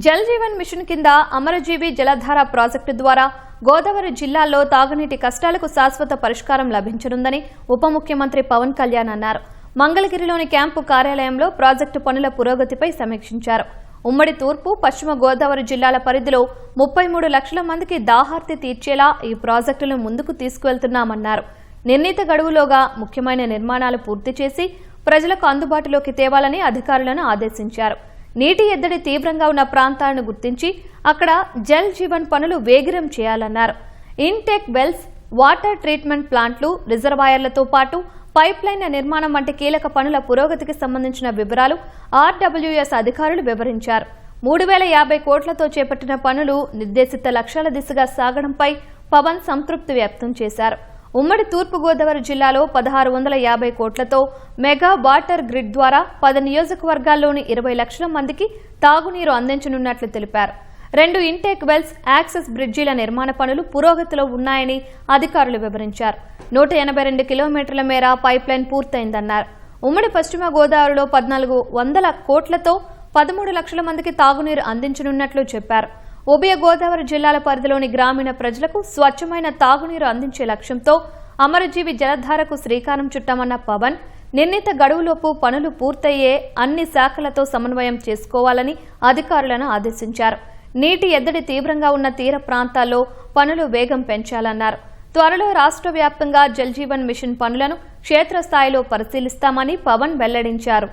Jal Jeevan machine కింద అమరజీవి జలధార project ద్వారా గోదావరి జిల్లాలో తాగునీటి కష్టాలకు శాశ్వత పరిష్కారం లభించనుందని ఉప ముఖ్యమంత్రి పవన్ కళ్యాణ్ అన్నారు. మంగళగిరిలోని క్యాంపు కార్యాలయంలో ప్రాజెక్టు పనుల పురోగతిపై సమీక్షించారు. ఉమ్మడి తూర్పు పశ్చిమ గోదావరి జిల్లాల పరిధిలో 33 లక్షల మందికి దాహార్తి తీర్చేలా ఈ ప్రాజెక్టులను ముందుకు తీసుకువెళ్తున్నామన్నారు. నిర్ణీత గడువులోగా ముఖ్యమైన నిర్మాణాలు పూర్తి చేసి ప్రజలకు అందుబాటులోకి తేవాలని అధికారులను ఆదేశించారు. నీటి ఎద్దడి తీవ్రంగా ఉన్న ప్రాంతాలను గుర్తించి అక్కడ జల్ జీవన్ పనులు వేగిరం చేయాలన్నారు. ఇన్టేక్ వెల్స్, వాటర్ ట్రీట్మెంట్ ప్లాంట్లు, రిజర్వాయర్లతో పాటు పైప్లైన్ల నిర్మాణం వంటి కీలక పనుల పురోగతికి సంబంధించిన వివరాలు ఆర్డబ్ల్యూఎస్ అధికారులు వివరించారు. 3050 కోట్లతో చేపట్టిన పనులు నిర్దేశిత లక్ష్యాల దిశగా సాగడంపై పవన్ సంతృప్తి వ్యక్తం చేశారు. ఉమ్మడి తూర్పు గోదావరి జిల్లాలో 1650 కోట్లతో మెగా వాటర్ గ్రిడ్ ద్వారా 10 నియోజకవర్గాల్లోని 20 లక్షల మందికి తాగునీరు అందించనున్నట్లు తెలిపారు. 2 ఇంటేక్ వెల్స్, యాక్సెస్ బ్రిడ్జీల నిర్మాణ పనులు పురోగతిలో ఉన్నాయని అధికారులు వివరించారు. 182 కిలోమీటర్ల మేర పైప్లైన్ పూర్తయిందన్నారు. ఉమ్మడి పశ్చిమ గోదావరిలో 1400 కోట్లతో 13 లక్షల మందికి తాగునీరు అందించనున్నట్లు చెప్పారు. ఉభయ గోదావరి జిల్లాల పరిధిలోని గ్రామీణ ప్రజలకు స్వచ్ఛమైన తాగునీరు అందించే లక్ష్యంతో అమరజీవి జలధారకు శ్రీకారం చుట్టామన్న పవన్, నిర్ణీత గడువులోపు పనులు పూర్తయ్యే అన్ని శాఖలతో సమన్వయం చేసుకోవాలని అధికారులను ఆదేశించారు. నీటి ఎద్దడి తీవ్రంగా ఉన్న తీర ప్రాంతాల్లో పనులు వేగం పెంచాలన్నారు. త్వరలో రాష్ట్ర వ్యాప్తంగా జల్ జీవన్ మిషన్ పనులను క్షేత్రస్థాయిలో పరిశీలిస్తామని పవన్ వెల్లడించారు.